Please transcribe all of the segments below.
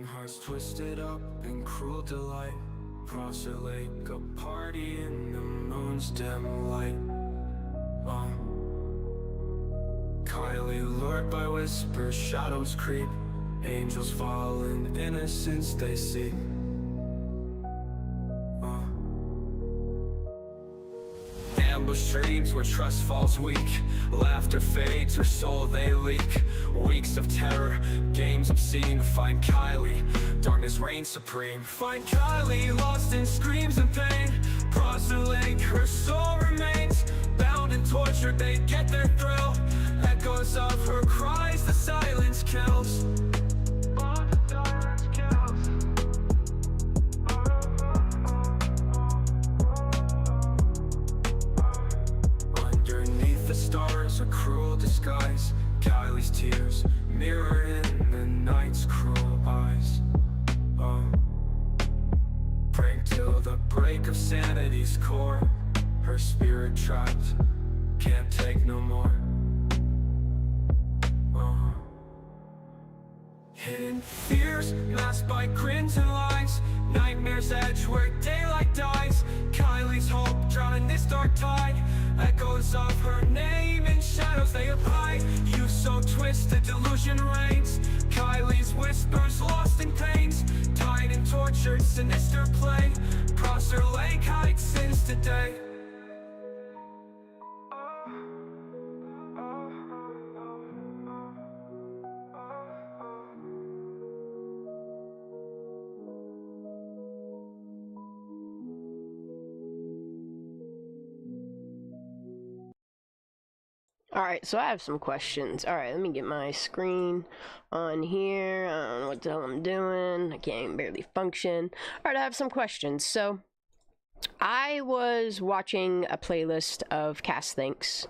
Young hearts twisted up in cruel delight. Across her lake, a party in the moon's dim light. Kylie lured by whispers, shadows creep. Angels fall in innocence they see. Ambush dreams where trust falls weak. Laughter fades, her soul they leak. Weeks of terror, games obscene. Find Kylie, darkness reigns supreme. Find Kylie, lost in screams and pain. Across the lake, her soul remains. Bound and tortured, they get their thrill. Echoes of her cries, the silence kills. Underneath the stars, a cruel disguise. Kylie's tears mirror in the night's cruel eyes. Praying till the break of sanity's core. Her spirit trapped, can't take no more. Hidden fears, masked by grins and lies. Nightmares edge where daylight dies. Kylie's hope drowned in this dark tide. Echoes of her name in shadows they abide. You so twisted, delusion reigns. Kylie's whispers lost in pains. Tied and tortured, sinister play. Across her lake hides sins today. Alright, so I have some questions. Alright, let me get my screen on here. I don't know what the hell I'm doing. I can't even barely function. Alright, I have some questions. So, I was watching a playlist of Cass Thinks,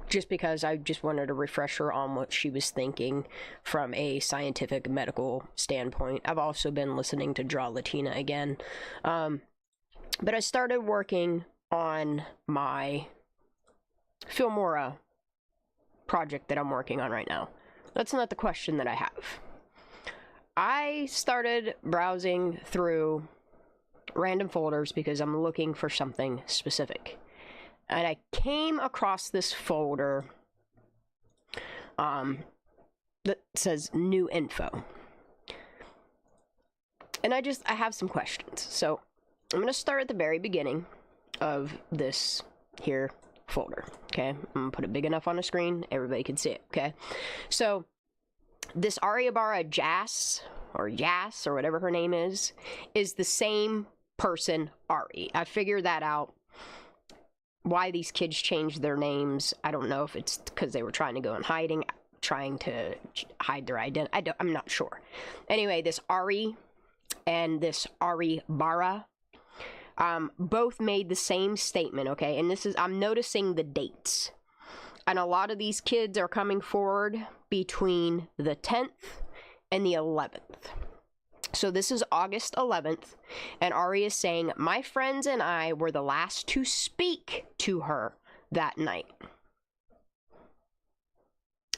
just because I just wanted to refresh her on what she was thinking from a scientific medical standpoint. I've also been listening to Draw Latina again. But I started working on my Filmora project that I'm working on right now. That's not the question that I have. I started browsing through random folders because I'm looking for something specific. And I came across this folder that says new info. And I have some questions. So I'm going to start at the very beginning of this here folder. Okay, I'm gonna put it big enough on the screen everybody can see it. Okay, so this Ariabara Jas or Jas or whatever her name is the same person, Ari. I figured that out. Why these kids changed their names, I don't know if it's because they were trying to go in hiding, trying to hide their identity. I'm not sure. Anyway, this Ari and this Ariabara both made the same statement, okay? And I'm noticing the dates. And a lot of these kids are coming forward between the 10th and the 11th. So this is August 11th, and Ari is saying, my friends and I were the last to speak to her that night.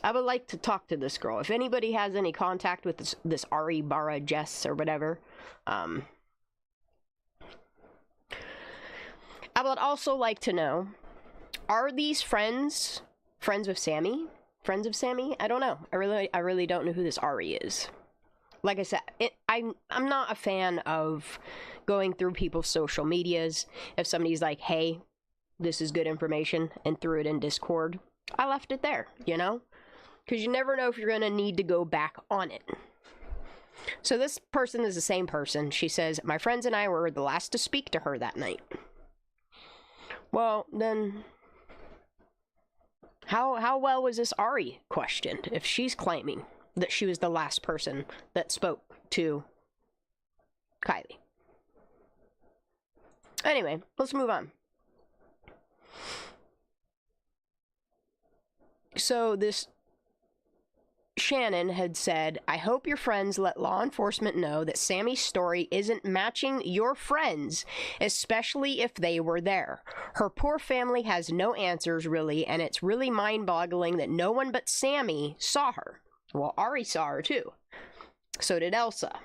I would like to talk to this girl. If anybody has any contact with this Ari Bara Jess or whatever, I would also like to know, are these friends with Sammy? Friends of Sammy? I don't know. I really don't know who this Ari is. Like I said, I'm not a fan of going through people's social medias. If somebody's like, hey, this is good information, and threw it in Discord, I left it there, you know? Because you never know if you're going to need to go back on it. So this person is the same person. She says, my friends and I were the last to speak to her that night. Well, then, how well was this Ari questioned if she's claiming that she was the last person that spoke to Kylie? Anyway, let's move on. So this Shannon had said, I hope your friends let law enforcement know that Sammy's story isn't matching your friends, especially if they were there. Her poor family has no answers, really, and it's really mind-boggling that no one but Sammy saw her. Well, Ari saw her, too. So did Elsa.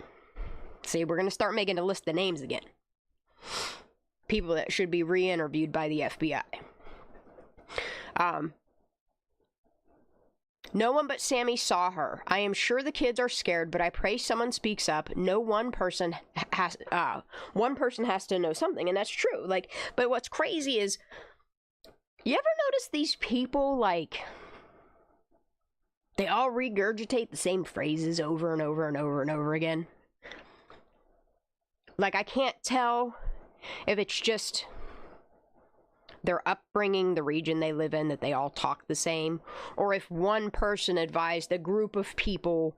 See, we're going to start making a list of names again. People that should be re-interviewed by the FBI. No one but Sammy saw her. I am sure the kids are scared, but I pray someone speaks up. No one person has to know something, and that's true. Like, but what's crazy is, you ever notice these people, like, they all regurgitate the same phrases over and over and over and over again? Like, I can't tell if it's just their upbringing, the region they live in, that they all talk the same, or if one person advised a group of people,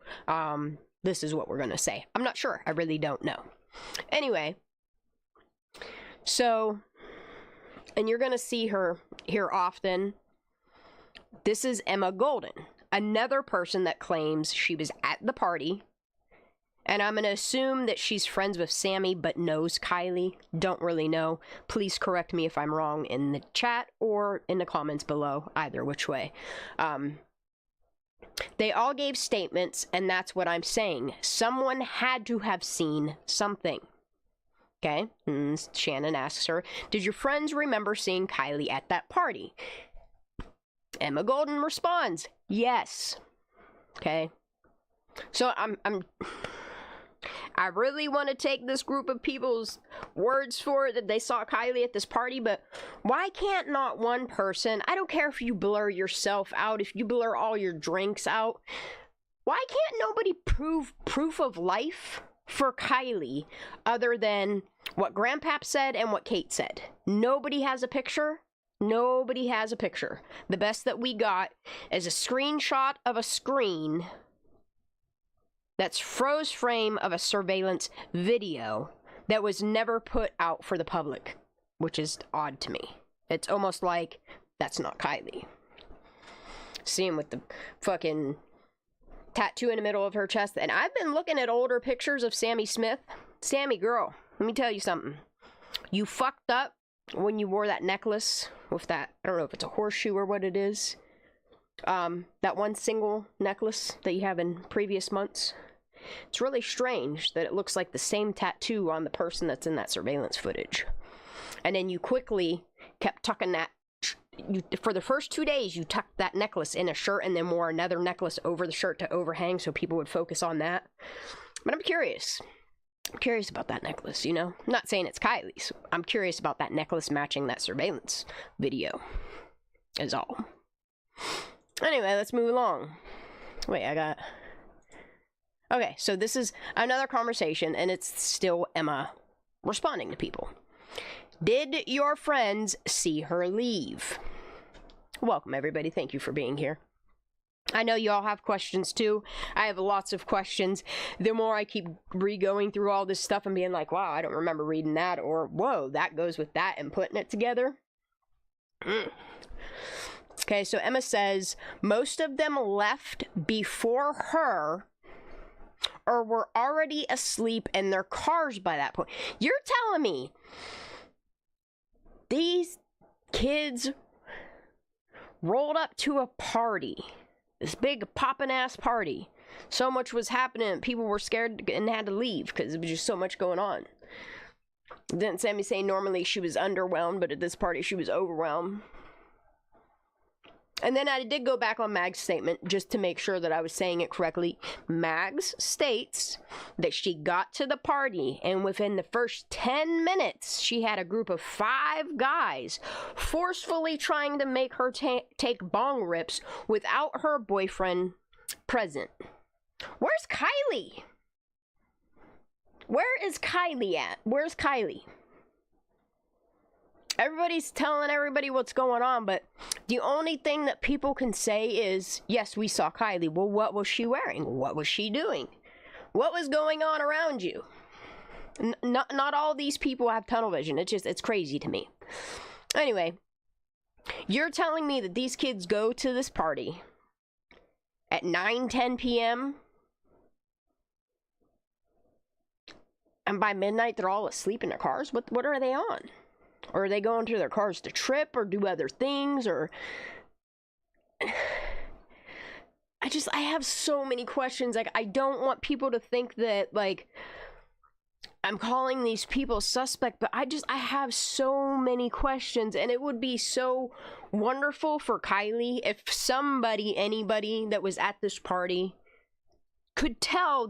this is what we're going to say. I'm not sure. I really don't know. Anyway, so, and you're going to see her here often. This is Emma Golden, another person that claims she was at the party. And I'm going to assume that she's friends with Sammy but knows Kylie. Don't really know. Please correct me if I'm wrong in the chat or in the comments below, either which way. They all gave statements, and that's what I'm saying. Someone had to have seen something. Okay? And Shannon asks her, did your friends remember seeing Kylie at that party? Emma Golden responds, yes. Okay? So I really want to take this group of people's words for it that they saw Kylie at this party, but why can't not one person, I don't care if you blur yourself out, if you blur all your drinks out, why can't nobody prove proof of life for Kylie other than what Grandpap said and what Kate said? Nobody has a picture. Nobody has a picture. The best that we got is a screenshot of a screen that's froze frame of a surveillance video that was never put out for the public, which is odd to me. It's almost like that's not Kylie. See him with the fucking tattoo in the middle of her chest. And I've been looking at older pictures of Sammy Smith. Sammy, girl, let me tell you something. You fucked up when you wore that necklace with that, I don't know if it's a horseshoe or what it is. That one single necklace that you have in previous months. It's really strange that it looks like the same tattoo on the person that's in that surveillance footage. And then you quickly kept tucking that, for the first 2 days, you tucked that necklace in a shirt and then wore another necklace over the shirt to overhang so people would focus on that. But I'm curious. I'm curious about that necklace, you know? I'm not saying it's Kylie's. I'm curious about that necklace matching that surveillance video, is all. Anyway, let's move along. Wait, okay, so this is another conversation, and it's still Emma responding to people. Did your friends see her leave? Welcome, everybody. Thank you for being here. I know you all have questions, too. I have lots of questions. The more I keep re-going through all this stuff and being like, wow, I don't remember reading that, or, whoa, that goes with that, and putting it together. Okay, so Emma says, most of them left before her or were already asleep in their cars by that point. You're telling me these kids rolled up to a party, this big poppin' ass party. So much was happening, people were scared and had to leave because there was just so much going on. Didn't Sammy say normally she was underwhelmed, but at this party she was overwhelmed? And then I did go back on Mag's statement just to make sure that I was saying it correctly. Mags states that she got to the party and within the first 10 minutes, she had a group of 5 guys forcefully trying to make her take bong rips without her boyfriend present. Where's Kylie? Where is Kylie at? Where's Kylie? Everybody's telling everybody what's going on, but the only thing that people can say is, yes, we saw Kylie. Well, what was she wearing? What was she doing? What was going on around you? Not all these people have tunnel vision. It's crazy to me. Anyway, you're telling me that these kids go to this party at 9-10 p.m. and by midnight they're all asleep in their cars? What are they on? Or are they going to their cars to trip or do other things? Or I I have so many questions. Like, I don't want people to think that, like, I'm calling these people suspect, but I have so many questions, and it would be so wonderful for Kylie if anybody that was at this party could tell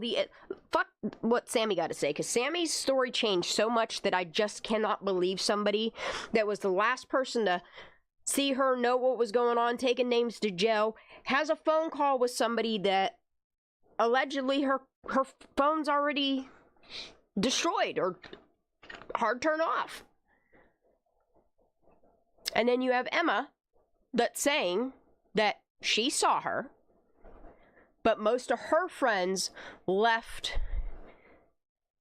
fuck what Sammy got to say, because Sammy's story changed so much that I just cannot believe somebody that was the last person to see her, know what was going on, taking names to jail, has a phone call with somebody that allegedly her phone's already destroyed or hard turn off. And then you have Emma that's saying that she saw her, but most of her friends left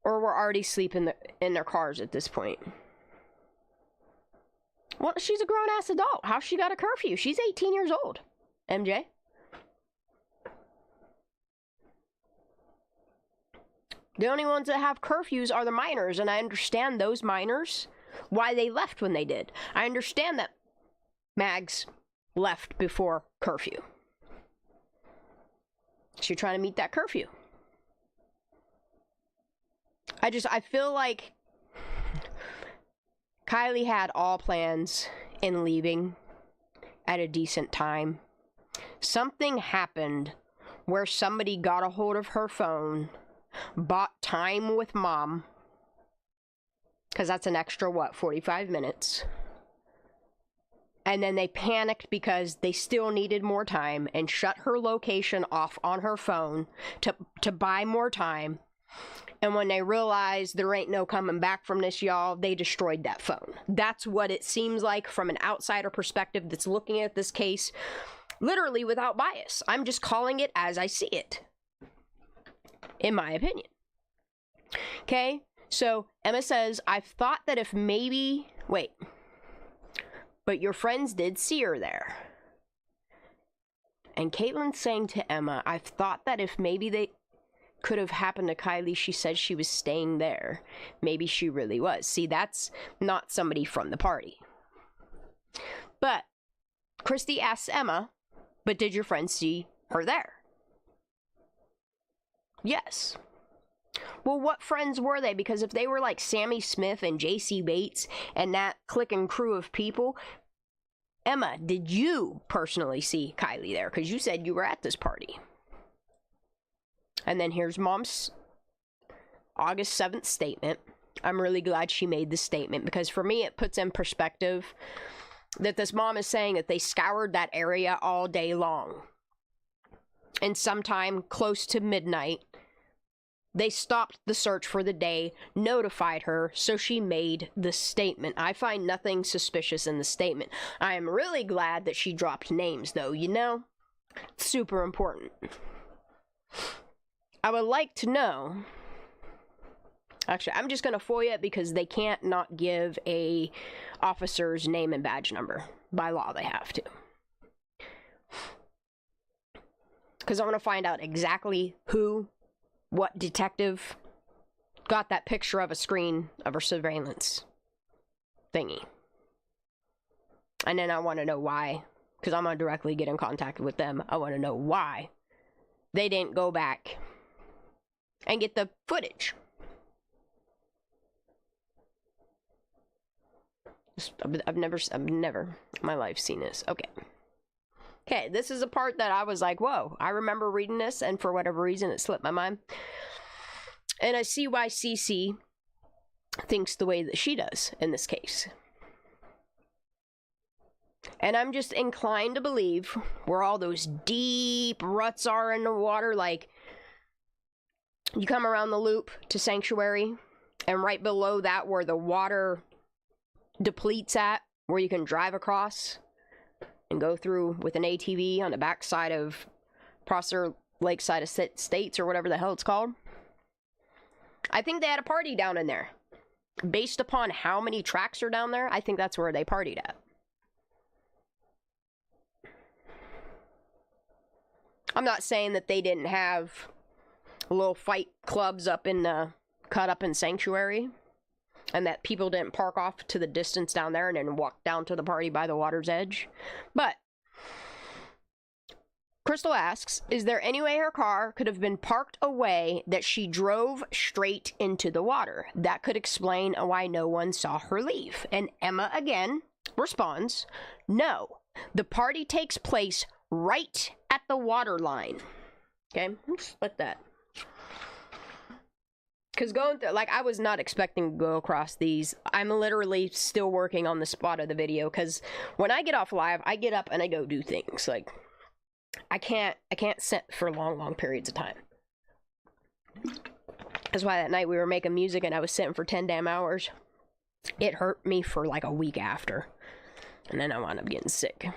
or were already asleep in their cars at this point. Well, she's a grown-ass adult. How she got a curfew? She's 18 years old, MJ. The only ones that have curfews are the minors, and I understand those minors, why they left when they did. I understand that Mags left before curfew. She's trying to meet that curfew. I feel like Kylie had all plans in leaving at a decent time. Something happened where somebody got a hold of her phone, bought time with mom, because that's an extra, 45 minutes. And then they panicked because they still needed more time and shut her location off on her phone to buy more time. And when they realized there ain't no coming back from this, y'all, they destroyed that phone. That's what it seems like from an outsider perspective that's looking at this case, literally without bias. I'm just calling it as I see it, in my opinion. Okay, so Emma says, I've thought that if maybe... Wait. But your friends did see her there. And Caitlin's saying to Emma, I've thought that if maybe they could have happened to Kylie, she said she was staying there. Maybe she really was. See, that's not somebody from the party. But Christy asks Emma, but did your friends see her there? Yes. Well, what friends were they? Because if they were like Sammy Smith and J.C. Bates and that clique and crew of people, Emma, did you personally see Kylie there? Because you said you were at this party. And then here's Mom's August 7th statement. I'm really glad she made this statement because for me it puts in perspective that this mom is saying that they scoured that area all day long. And sometime close to midnight, they stopped the search for the day, notified her, so she made the statement. I find nothing suspicious in the statement. I am really glad that she dropped names, though, you know? Super important. I would like to know... Actually, I'm just going to FOIA it because they can't not give a officer's name and badge number. By law, they have to. Because I want to find out exactly who... what detective got that picture of a screen of her surveillance thingy. And then I want to know why, because I'm going to directly get in contact with them. I want to know why they didn't go back and get the footage. I've never in my life seen this. Okay, this is a part that I was like, whoa, I remember reading this, and for whatever reason, it slipped my mind. And I see why Cece thinks the way that she does in this case. And I'm just inclined to believe where all those deep ruts are in the water, like, you come around the loop to Sanctuary, and right below that where the water depletes at, where you can drive across and go through with an ATV on the backside of Prosser Lakeside Estates or whatever the hell it's called. I think they had a party down in there. Based upon how many tracks are down there, I think that's where they partied at. I'm not saying that they didn't have little fight clubs up in the cut up in Sanctuary, and that people didn't park off to the distance down there and then walk down to the party by the water's edge. But Crystal asks, is there any way her car could have been parked away that she drove straight into the water? That could explain why no one saw her leave. And Emma again responds, no. The party takes place right at the water line. Okay, let's let that. Because going through, like, I was not expecting to go across these. I'm literally still working on the spot of the video, because when I get off live, I get up and I go do things. Like, I can't sit for long periods of time. That's why that night we were making music and I was sitting for 10 damn hours. It hurt me for like a week after. And then I wound up getting sick.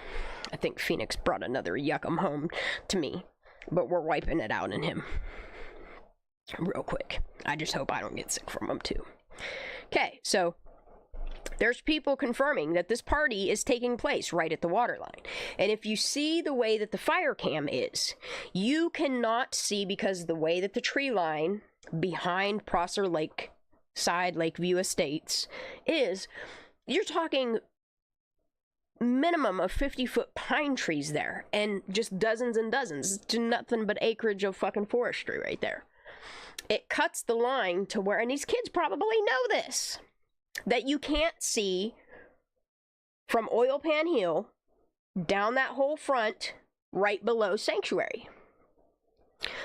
I think Phoenix brought another yuckum home to me. But we're wiping it out in him. Real quick. I just hope I don't get sick from him too. Okay, so there's people confirming that this party is taking place right at the waterline. And if you see the way that the fire cam is, you cannot see, because the way that the tree line behind Prosser Lake side Lakeview Estates is, you're talking minimum of 50-foot pine trees there, and just dozens and dozens. It's nothing but acreage of fucking forestry right there. It cuts the line to where, and these kids probably know this, that you can't see from Oil Pan Hill down that whole front right below Sanctuary.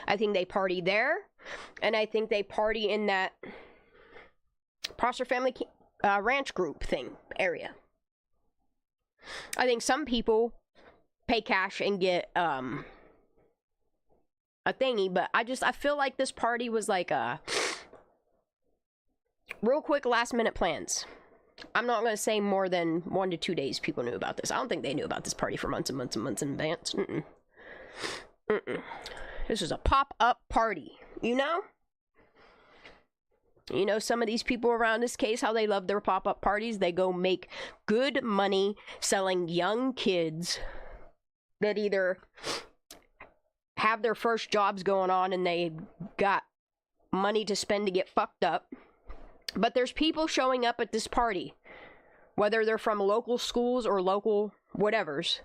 I think they party there, and I think they party in that Prosser Family Ranch Group thing area. I think some people pay cash and get a thingy, but I feel like this party was like a real quick last minute plans. I'm not going to say more than 1 to 2 days people knew about this. I don't think they knew about this party for months and months and months in advance. This is a pop-up party, you know? You know, some of these people around this case, how they love their pop-up parties. They go make good money selling young kids that either have their first jobs going on and they got money to spend to get fucked up. But there's people showing up at this party, whether they're from local schools or local whatevers.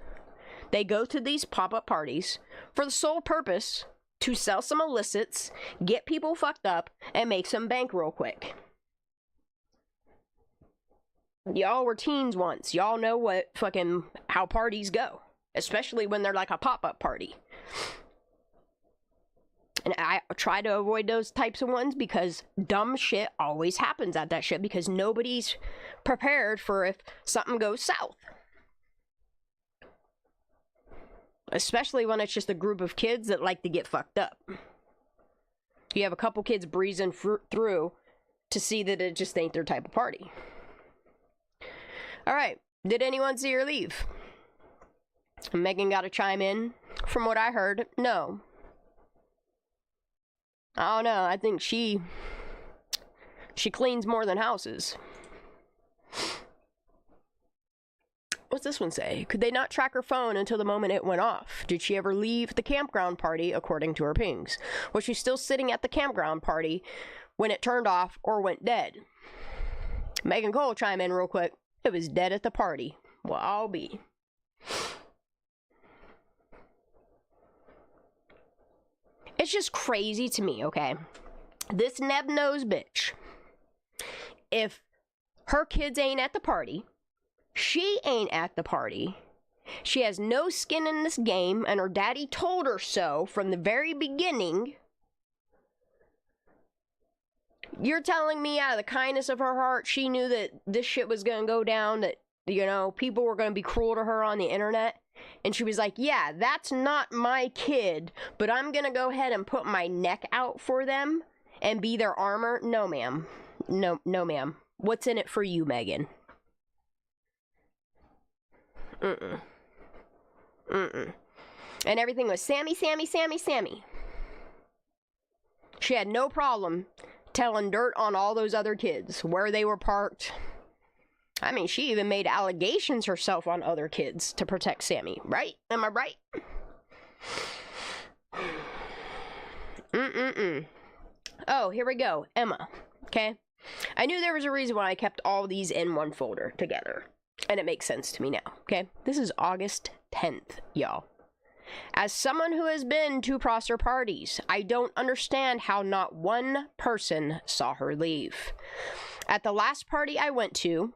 They go to these pop-up parties for the sole purpose to sell some illicits, get people fucked up, and make some bank real quick. Y'all were teens once. Y'all know how parties go. Especially when they're like a pop-up party. And I try to avoid those types of ones because dumb shit always happens at that shit because nobody's prepared for if something goes south. Especially when it's just a group of kids that like to get fucked up. You have a couple kids breezing through to see that it just ain't their type of party. Alright, did anyone see her leave? Megan got to chime in. From what I heard, no. I don't know, I think she cleans more than houses. What's this one say? Could they not track her phone until the moment it went off? Did she ever leave the campground party according to her pings? Was she still sitting at the campground party when it turned off or went dead? Megan Cole chime in real quick. It was dead at the party. Well, I'll be. It's just crazy to me, okay? This neb-nosed bitch. If her kids ain't at the party, she ain't at the party. She has no skin in this game, and her daddy told her so from the very beginning. You're telling me out of the kindness of her heart, she knew that this shit was gonna go down, that, you know, people were gonna be cruel to her on the internet? And she was like, yeah, that's not my kid, but I'm gonna go ahead and put my neck out for them and be their armor? No, ma'am. No, ma'am. What's in it for you, Megan? And everything was Sammy. She had no problem telling dirt on all those other kids, where they were parked. I mean, she even made allegations herself on other kids to protect Sammy, right? Am I right? Oh, here we go. Emma. Okay? I knew there was a reason why I kept all these in one folder together. And it makes sense to me now, okay? This is August 10th, y'all. As someone who has been to Prosser parties, I don't understand how not one person saw her leave. At the last party I went to,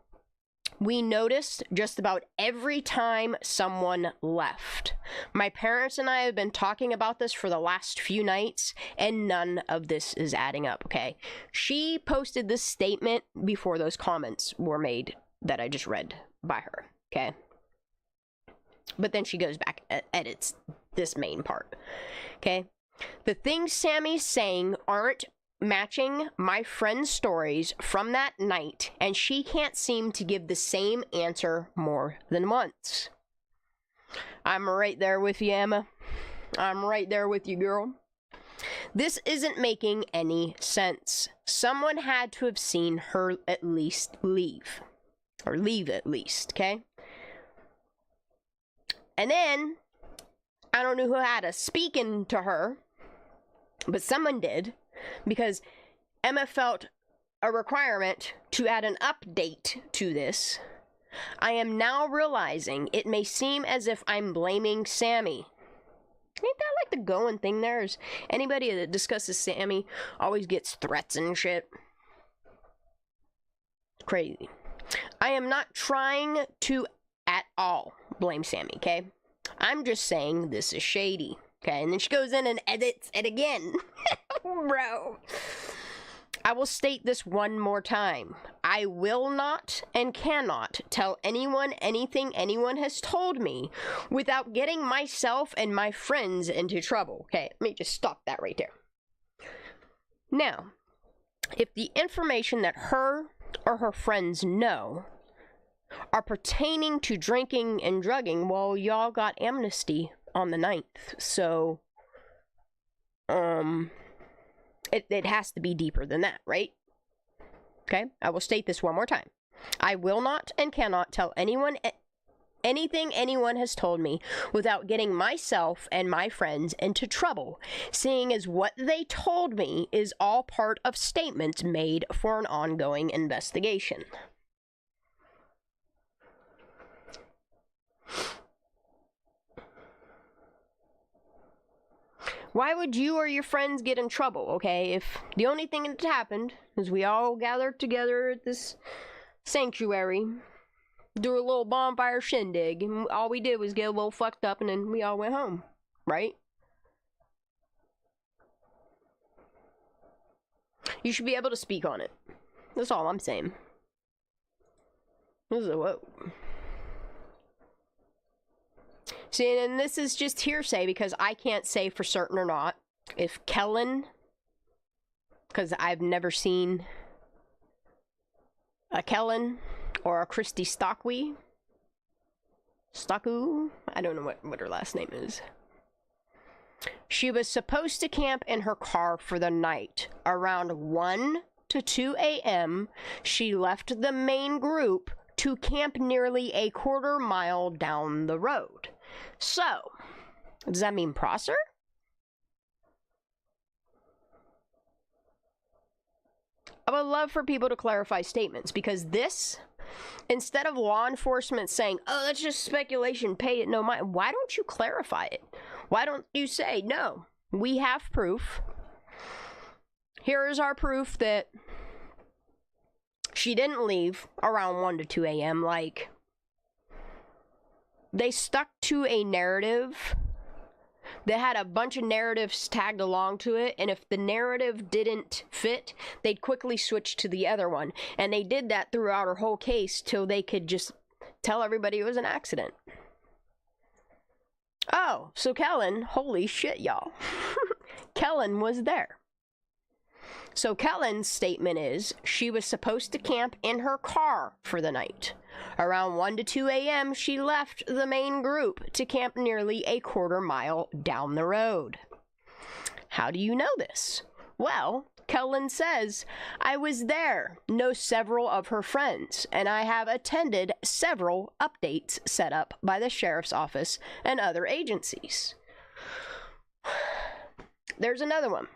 we noticed just about every time someone left. My parents and I have been talking about this for the last few nights, and none of this is adding up, okay? She posted this statement before those comments were made that I just read by her, okay? But then she goes back and edits this main part, okay? The things Sammy's saying aren't matching my friend's stories from that night, and she can't seem to give the same answer more than once. I'm right there with you, Emma. I'm right there with you, girl. This isn't making any sense. Someone had to have seen her at least leave. Or leave at least, okay? And then, I don't know who had a speaking to her, but someone did, because Emma felt a requirement to add an update to this. I am now realizing it may seem as if I'm blaming Sammy. Ain't that like the going thing there? Is anybody that discusses Sammy always gets threats and shit? Crazy. I am not trying to at all blame Sammy, okay? I'm just saying this is shady, okay? And then she goes in and edits it again. Bro. I will state this one more time. I will not and cannot tell anyone anything anyone has told me without getting myself and my friends into trouble. Okay, let me just stop that right there. Now, if the information that her or her friends know are pertaining to drinking and drugging, well, y'all got amnesty on the 9th, so it has to be deeper than that, right? Okay, I will state this one more time. I will not and cannot tell anyone anything anyone has told me without getting myself and my friends into trouble, seeing as what they told me is all part of statements made for an ongoing investigation. Why would you or your friends get in trouble, okay? If the only thing that happened is we all gathered together at this sanctuary, do a little bonfire shindig, and all we did was get a little fucked up, and then we all went home, right? You should be able to speak on it. That's all I'm saying. This is a whoa. See, and this is just hearsay because I can't say for certain or not if Kellen, because I've never seen a Kellen or a Christy Stockwell. I don't know what her last name is. She was supposed to camp in her car for the night. Around 1 to 2 a.m., she left the main group to camp nearly a quarter mile down the road. So, does that mean Prosser? I would love for people to clarify statements, because this, instead of law enforcement saying, oh, that's just speculation, pay it no mind, why don't you clarify it? Why don't you say, no, we have proof. Here is our proof that she didn't leave around 1 to 2 a.m. Like, they stuck to a narrative. They had a bunch of narratives tagged along to it, and if the narrative didn't fit, they'd quickly switch to the other one. And they did that throughout her whole case till they could just tell everybody it was an accident. Oh, so Kellen, holy shit, y'all. Kellen was there. So Kellen's statement is she was supposed to camp in her car for the night. Around 1 to 2 a.m., she left the main group to camp nearly a quarter mile down the road. How do you know this? Well, Kellen says, I was there, know several of her friends, and I have attended several updates set up by the sheriff's office and other agencies. There's another one.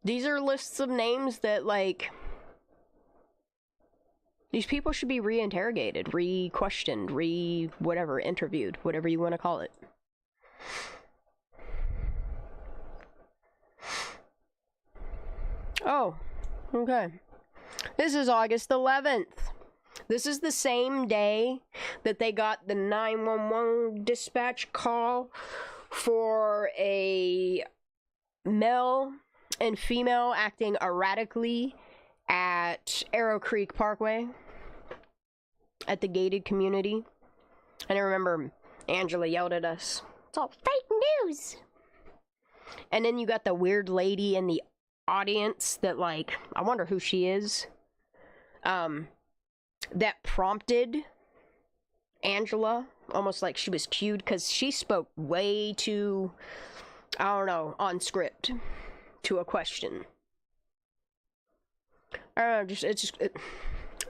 These are lists of names that, like, These people should be re-interrogated, re-questioned, whatever, interviewed, whatever you want to call it. Oh, okay. This is August 11th. This is the same day that they got the 911 dispatch call for a male and female acting erratically at Arrow Creek Parkway at the gated community. And I remember Angela yelled at us, "It's all fake news." And then you got the weird lady in the audience that, like, I wonder who she is, that prompted Angela, almost like she was cued, because she spoke way too, I don't know, on script to a question. I don't know,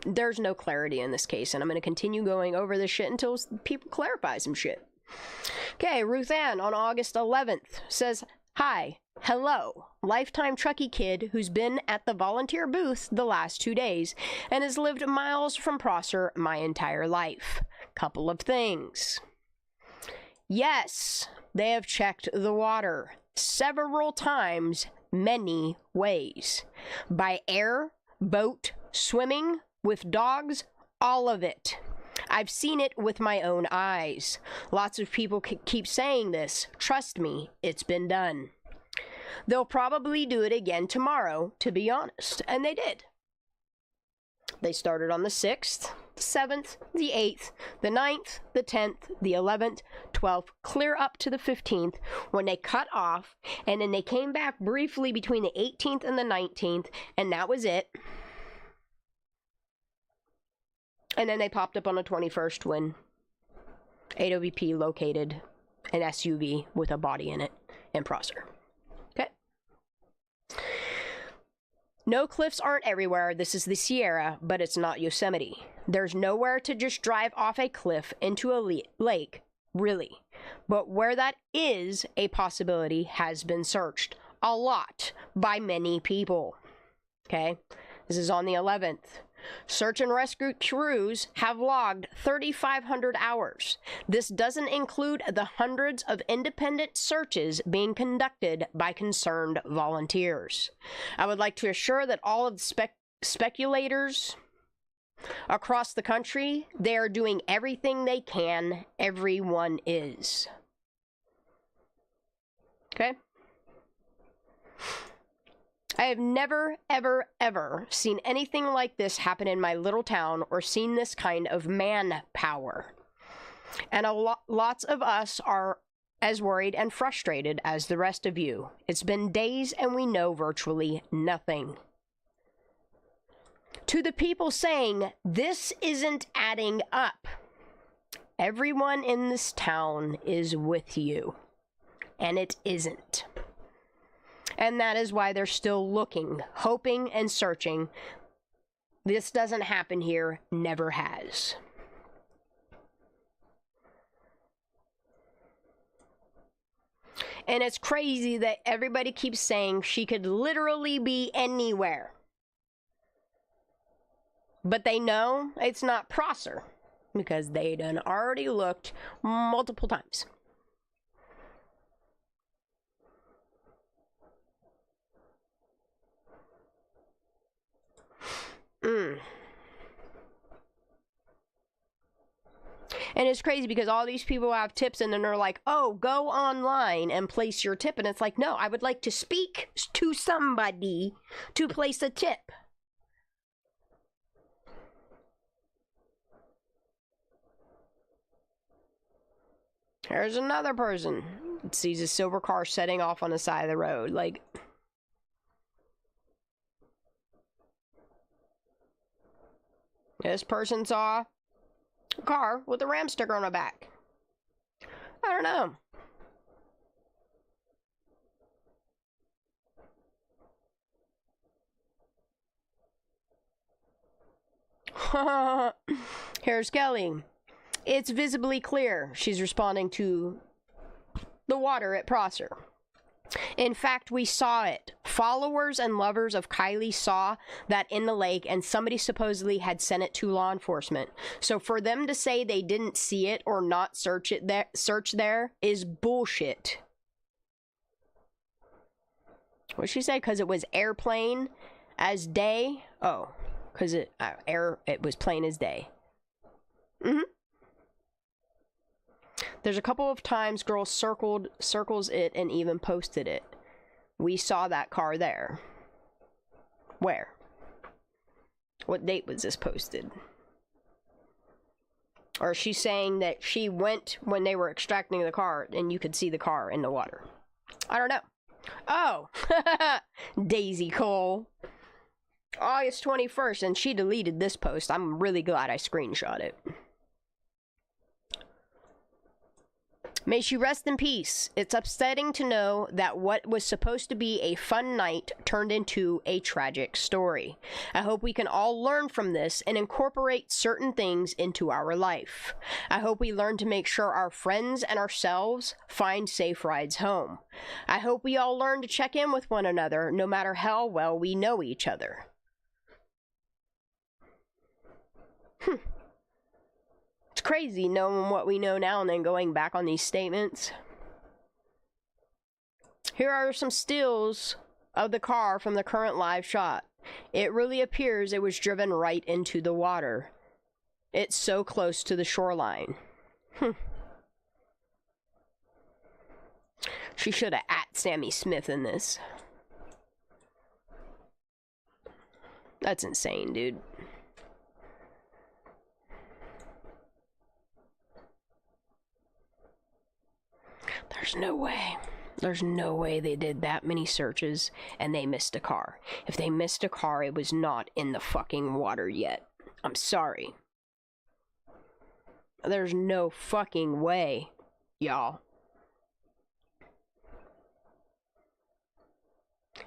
there's no clarity in this case, and I'm going to continue going over this shit until people clarify some shit. Okay, Ruth Ann on August 11th says, "Hi, hello, lifetime Truckee kid who's been at the volunteer booth the last 2 days and has lived miles from Prosser my entire life. Couple of things. Yes, they have checked the water several times, many ways. By air, boat, swimming, with dogs, all of it. I've seen it with my own eyes. Lots of people keep saying this. Trust me, it's been done. They'll probably do it again tomorrow, to be honest." And they did. They started on the 6th, the 7th, the 8th, the 9th, the 10th, the 11th, 12th, clear up to the 15th, when they cut off, and then they came back briefly between the 18th and the 19th, and that was it. And then they popped up on the 21st when AWP located an SUV with a body in it in Prosser. Okay. No, cliffs aren't everywhere. This is the Sierra, but it's not Yosemite. There's nowhere to just drive off a cliff into a lake, really. But where that is a possibility has been searched a lot by many people. Okay. This is on the 11th. Search and rescue crews have logged 3,500 hours. This doesn't include the hundreds of independent searches being conducted by concerned volunteers. I would like to assure that all of the speculators across the country, they are doing everything they can. Everyone is. Okay? I have never, ever, ever seen anything like this happen in my little town or seen this kind of manpower. And lots of us are as worried and frustrated as the rest of you. It's been days and we know virtually nothing. To the people saying, this isn't adding up, everyone in this town is with you. And it isn't. And that is why they're still looking, hoping, and searching. This doesn't happen here, never has. And it's crazy that everybody keeps saying she could literally be anywhere. But they know it's not Prosser, because they done already looked multiple times. And it's crazy because all these people have tips and then they're like, oh, go online and place your tip. And it's like, no, I would like to speak to somebody to place a tip. There's another person that sees a silver car setting off on the side of the road. Like, this person saw a car with a Ram sticker on the back. I don't know. Here's Kelly. It's visibly clear. She's responding to the water at Prosser. In fact, we saw it. Followers and lovers of Kylie saw that in the lake, and somebody supposedly had sent it to law enforcement. So for them to say they didn't see it or not search there is bullshit. What'd she say? Because it was airplane as day? Oh, because it was plain as day. There's a couple of times girls circles it and even posted it. We saw that car there. Where? What date was this posted? Or she's saying that she went when they were extracting the car and you could see the car in the water. I don't know. Oh, Daisy Cole. August 21st, and she deleted this post. I'm really glad I screenshot it. May she rest in peace. It's upsetting to know that what was supposed to be a fun night turned into a tragic story. I hope we can all learn from this and incorporate certain things into our life. I hope we learn to make sure our friends and ourselves find safe rides home. I hope we all learn to check in with one another, no matter how well we know each other. It's crazy knowing what we know now and then going back on these statements. Here are some stills of the car from the current live shot. It really appears it was driven right into the water. It's so close to the shoreline. She should have @ Sammy Smith in this. That's insane, dude. There's no way. There's no way they did that many searches and they missed a car. If they missed a car, it was not in the fucking water yet. I'm sorry. There's no fucking way, y'all.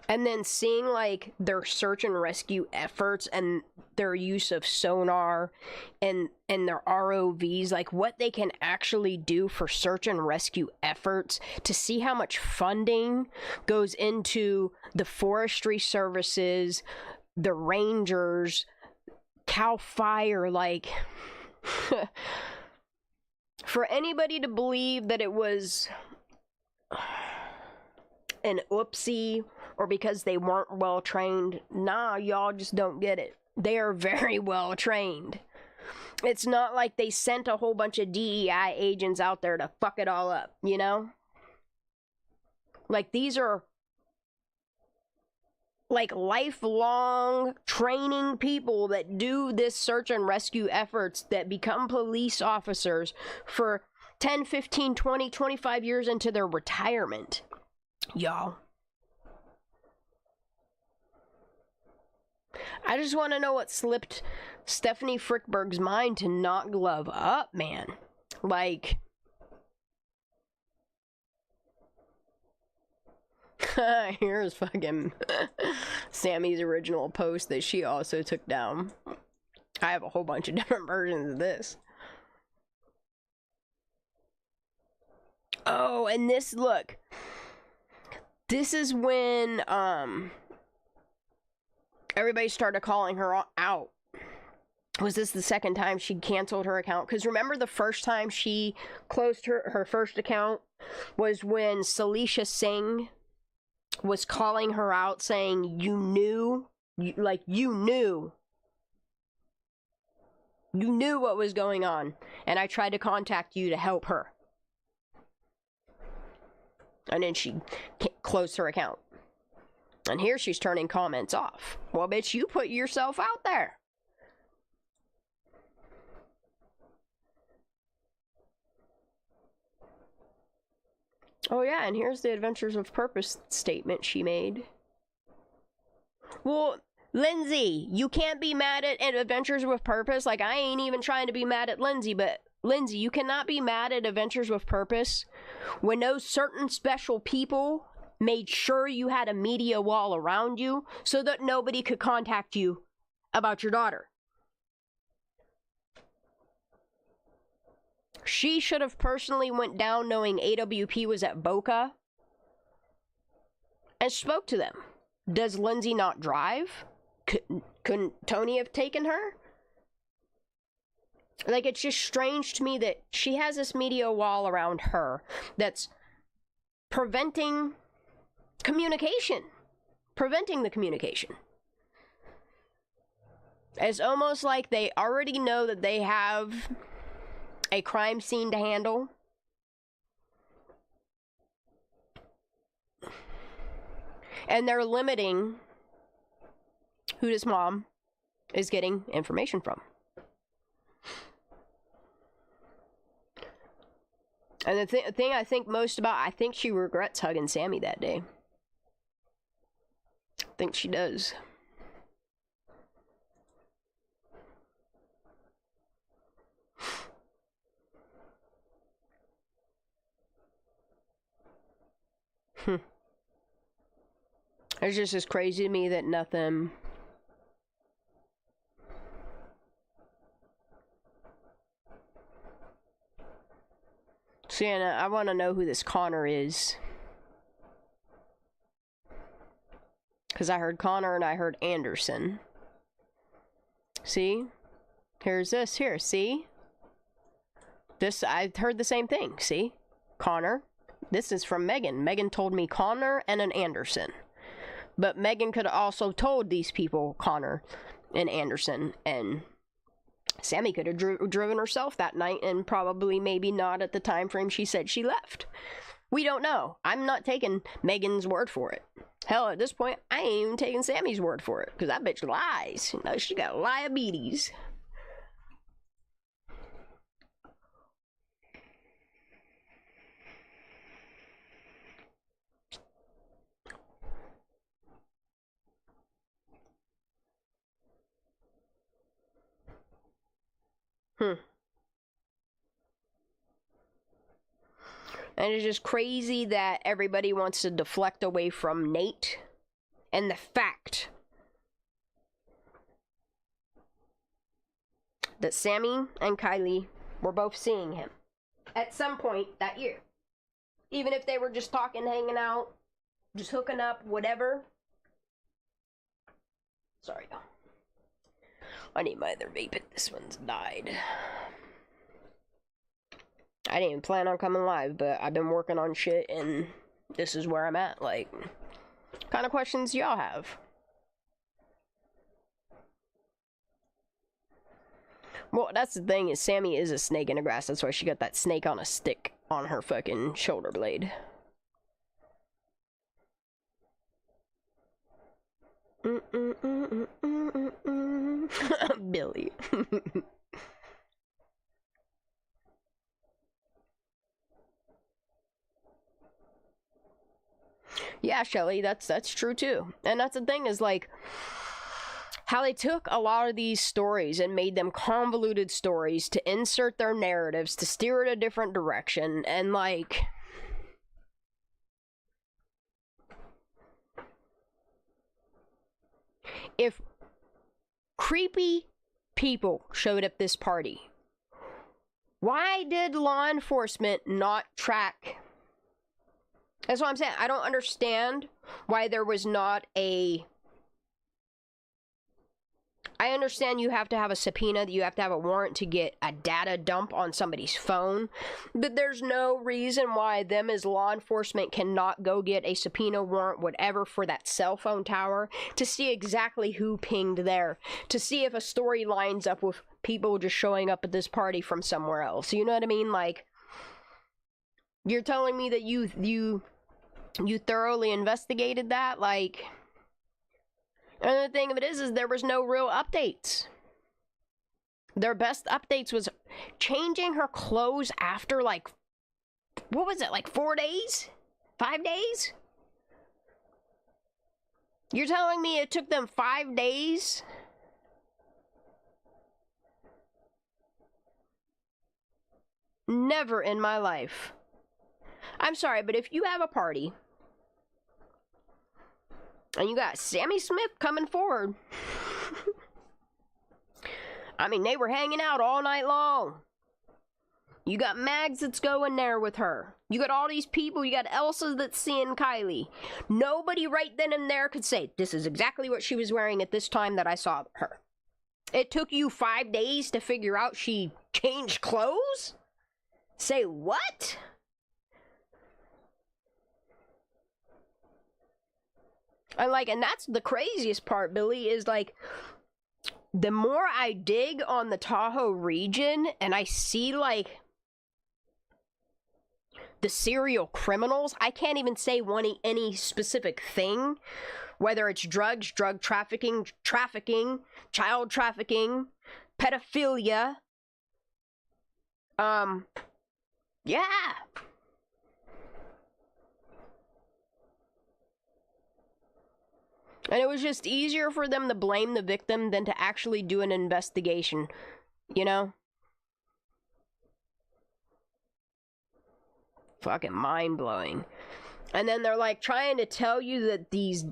And then seeing, like, their search and rescue efforts and their use of sonar and their ROVs, like, what they can actually do for search and rescue efforts, to see how much funding goes into the forestry services, the rangers, CAL FIRE, like... For anybody to believe that it was an oopsie or because they weren't well trained, nah, y'all just don't get it. They are very well trained. It's not like they sent a whole bunch of DEI agents out there to fuck it all up, you know? Like, these are like lifelong training people that do this search and rescue efforts, that become police officers for 10, 15, 20, 25 years into their retirement. Y'all. I just want to know what slipped Stephanie Frickberg's mind to not glove up, man. Like... Here's fucking Sammy's original post that she also took down. I have a whole bunch of different versions of this. Oh, and this, look. This is when, everybody started calling her out. Was this the second time she canceled her account? Because remember the first time she closed her first account was when Salisha Singh was calling her out, saying, you knew what was going on, and I tried to contact you to help her. And then she closed her account. And here she's turning comments off. Well, bitch, you put yourself out there. Oh yeah, and here's the Adventures of Purpose statement she made. Well, Lindsay, you can't be mad at Adventures with Purpose. Like, I ain't even trying to be mad at Lindsay, but Lindsay, you cannot be mad at Adventures with Purpose when those certain special people made sure you had a media wall around you so that nobody could contact you about your daughter. She should have personally went down knowing AWP was at Boca and spoke to them. Does Lindsay not drive? Couldn't Tony have taken her? Like, it's just strange to me that she has this media wall around her that's preventing communication. Preventing the communication. It's almost like they already know that they have a crime scene to handle. And they're limiting who this mom is getting information from. And the thing I think most about, I think she regrets hugging Sammy that day. I think she does. It's just as crazy to me that nothing... Sienna, I want to know who this Connor is. Because I heard Connor and I heard Anderson. See? Here's this. Here, see? This, I heard the same thing. See? Connor. This is from Megan. Megan told me Connor and an Anderson. But Megan could have also told these people Connor and Anderson, and Sammy could have driven herself that night, and probably maybe not at the time frame she said she left. We don't know. I'm not taking Megan's word for it. Hell, at this point, I ain't even taking Sammy's word for it, because that bitch lies. You know, she got liabetes. And it's just crazy that everybody wants to deflect away from Nate and the fact that Sammy and Kylie were both seeing him at some point that year. Even if they were just talking, hanging out, just hooking up, whatever. Sorry. I need my other vape, this one's died. I didn't even plan on coming live, but I've been working on shit, and this is where I'm at. Like, what kind of questions do y'all have? Well, that's the thing, is Sammy is a snake in the grass. That's why she got that snake on a stick on her fucking shoulder blade. Billy. Yeah, Shelly, that's true too. And that's the thing, is like how they took a lot of these stories and made them convoluted stories to insert their narratives, to steer it a different direction, and like, if creepy people showed up this party, why did law enforcement not track? That's what I'm saying. I don't understand why there was not a... I understand you have to have a subpoena, that you have to have a warrant to get a data dump on somebody's phone, but there's no reason why them as law enforcement cannot go get a subpoena, warrant, whatever, for that cell phone tower to see exactly who pinged there, to see if a story lines up with people just showing up at this party from somewhere else. You know what I mean? Like, you're telling me that you thoroughly investigated that? Like, and the thing of it is there was no real updates. Their best updates was changing her clothes after, like, what was it, like 4 days? 5 days? You're telling me it took them 5 days? Never in my life. I'm sorry, but if you have a party and you got Sammy Smith coming forward, I mean, they were hanging out all night long. You got Mags that's going there with her. You got all these people. You got Elsa that's seeing Kylie. Nobody right then and there could say, this is exactly what she was wearing at this time that I saw her. It took you 5 days to figure out she changed clothes? Say what? And that's the craziest part, Billy, is like, the more I dig on the Tahoe region and I see like the serial criminals, I can't even say any specific thing, whether it's drugs, drug trafficking, child trafficking, pedophilia. Yeah. And it was just easier for them to blame the victim than to actually do an investigation, you know? Fucking mind-blowing. And then they're like trying to tell you that these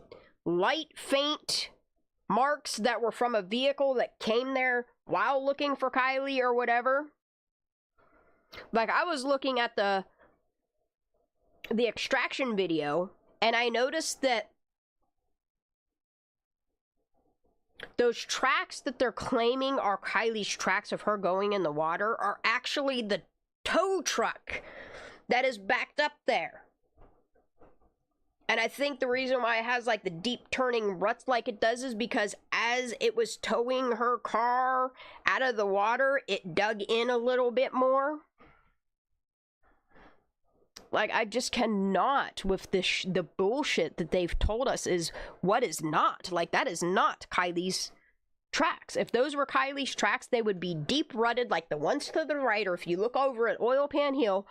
light, faint marks that were from a vehicle that came there while looking for Kylie or whatever. Like, I was looking at the extraction video, and I noticed that those tracks that they're claiming are Kylie's tracks of her going in the water are actually the tow truck that is backed up there. And I think the reason why it has like the deep turning ruts like it does is because as it was towing her car out of the water, it dug in a little bit more. Like, I just cannot with this, the bullshit that they've told us is what is not. Like, that is not Kylie's tracks. If those were Kylie's tracks, they would be deep rutted like the ones to the right, or if you look over at Oil Pan Hill,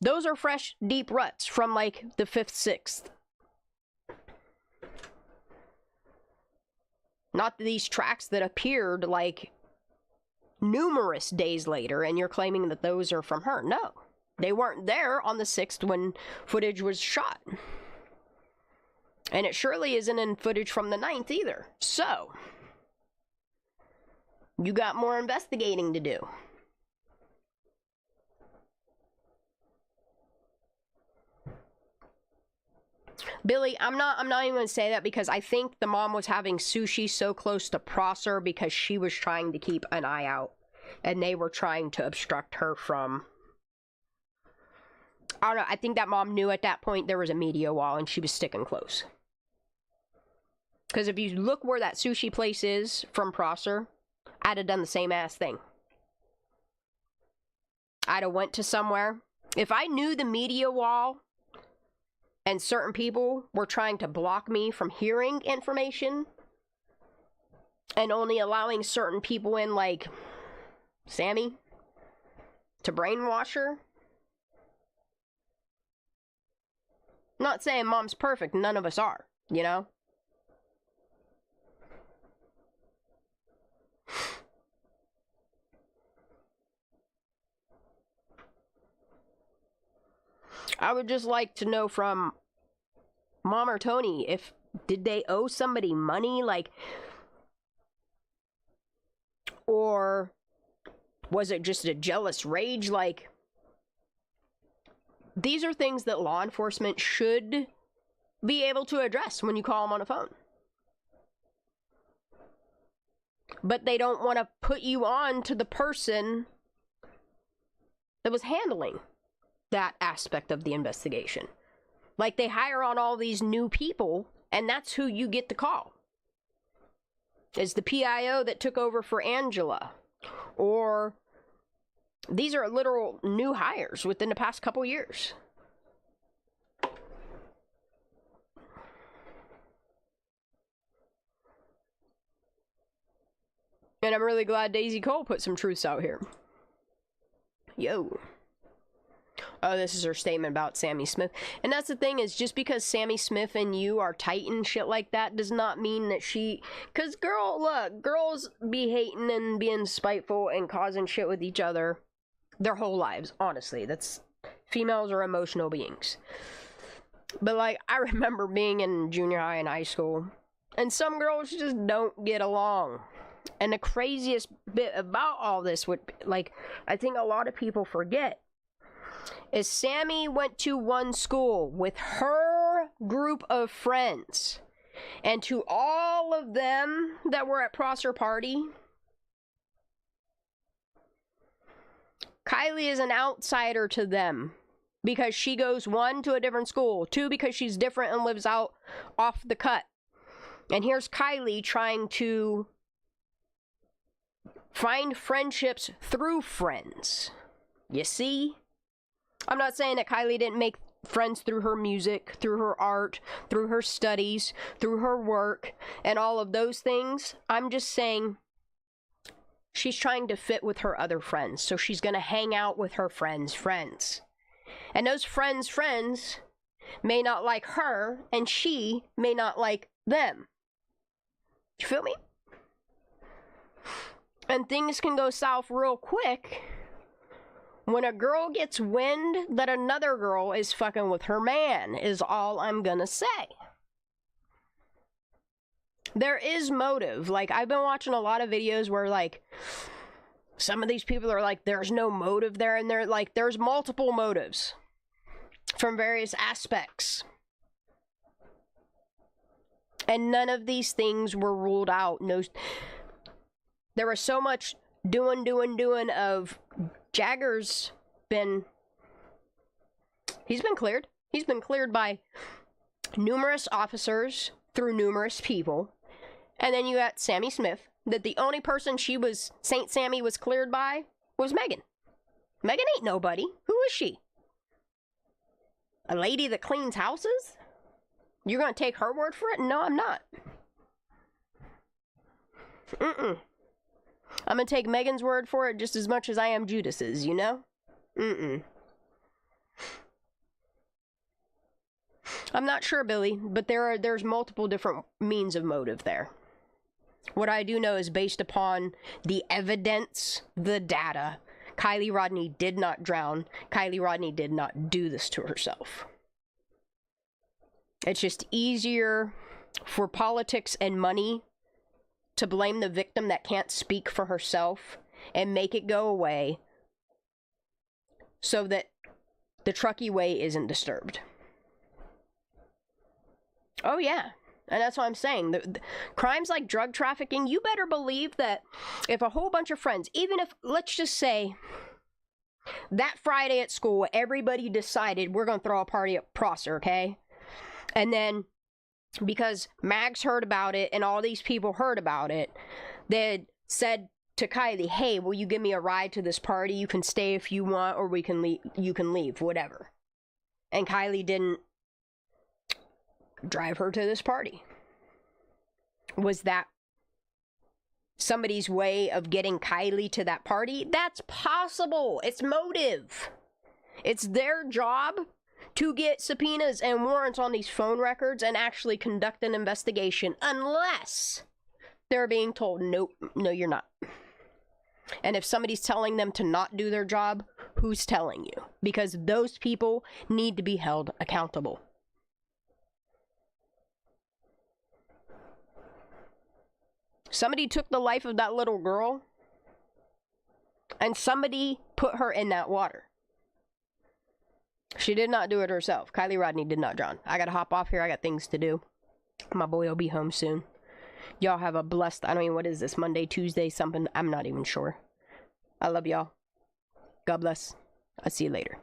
those are fresh, deep ruts from like the 5th, 6th. Not these tracks that appeared like numerous days later, and you're claiming that those are from her. No. They weren't there on the 6th when footage was shot. And it surely isn't in footage from the 9th either. So, you got more investigating to do. Billy, I'm not even going to say that because I think the mom was having sushi so close to Prosser because she was trying to keep an eye out. And they were trying to obstruct her from... I don't know, I think that mom knew at that point there was a media wall and she was sticking close. Because if you look where that sushi place is from Prosser, I'd have done the same ass thing. I'd have went to somewhere. If I knew the media wall and certain people were trying to block me from hearing information and only allowing certain people in, like Sammy, to brainwash her. Not saying mom's perfect, none of us are, you know? I would just like to know from Mom or Tony, if did they owe somebody money, like, or was it just a jealous rage? Like, these are things that law enforcement should be able to address when you call them on a phone. But they don't want to put you on to the person that was handling that aspect of the investigation. Like, they hire on all these new people, and that's who you get to call. It's the PIO that took over for Angela. Or these are literal new hires within the past couple years. And I'm really glad Daisy Cole put some truths out here. Yo. Oh, this is her statement about Sammy Smith. And that's the thing, is just because Sammy Smith and you are tight and shit like that does not mean that she... Because, look, girls be hating and being spiteful and causing shit with each other their whole lives, honestly. Females are emotional beings. But, like, I remember being in junior high and high school, and some girls just don't get along. And the craziest bit about all this, would, like, I think a lot of people forget, is Sammy went to one school with her group of friends. And to all of them that were at Prosser Party, Kylie is an outsider to them. Because she goes, 1, to a different school. 2, because she's different and lives out off the cut. And here's Kylie trying to find friendships through friends. You see? I'm not saying that Kylie didn't make friends through her music, through her art, through her studies, through her work, and all of those things. I'm just saying she's trying to fit with her other friends. So she's going to hang out with her friends. And those friends may not like her, and she may not like them. You feel me? And things can go south real quick when a girl gets wind that another girl is fucking with her man, is all I'm gonna say. There is motive. Like, I've been watching a lot of videos where, like, some of these people are like, there's no motive there, and they're like, there's multiple motives from various aspects. And none of these things were ruled out. No, there was so much doing of Jagger's he's been cleared. He's been cleared by numerous officers through numerous people. And then you got Sammy Smith, that the only person Saint Sammy was cleared by was Megan. Megan ain't nobody. Who is she? A lady that cleans houses? You're gonna take her word for it? No, I'm not. I'm gonna take Megan's word for it just as much as I am Judas's, you know? I'm not sure, Billy, but there's multiple different means of motive there. What I do know is, based upon the evidence, the data, Kylie Rodney did not drown. Kylie Rodney did not do this to herself. It's just easier for politics and money to blame the victim that can't speak for herself and make it go away so that the Truckee Way isn't disturbed. Oh, yeah. And that's what I'm saying. The crimes like drug trafficking, you better believe that if a whole bunch of friends, even if, let's just say, that Friday at school, everybody decided we're going to throw a party at Prosser, okay? And then, because Mags heard about it and all these people heard about it, they said to Kylie, hey, will you give me a ride to this party? You can stay if you want, or you can leave, whatever. And Kylie didn't drive her to this party. Was that somebody's way of getting Kylie to that party? That's possible. It's motive. It's their job to get subpoenas and warrants on these phone records and actually conduct an investigation, unless they're being told, nope, no, you're not. And if somebody's telling them to not do their job, who's telling you? Because those people need to be held accountable. Somebody took the life of that little girl, and somebody put her in that water. She did not do it herself. Kylie Rodney did not drown. I gotta hop off here. I got things to do. My boy will be home soon. Y'all have a blessed, I don't even, what is this, Monday, Tuesday, something? I'm not even sure. I love y'all. God bless. I'll see you later.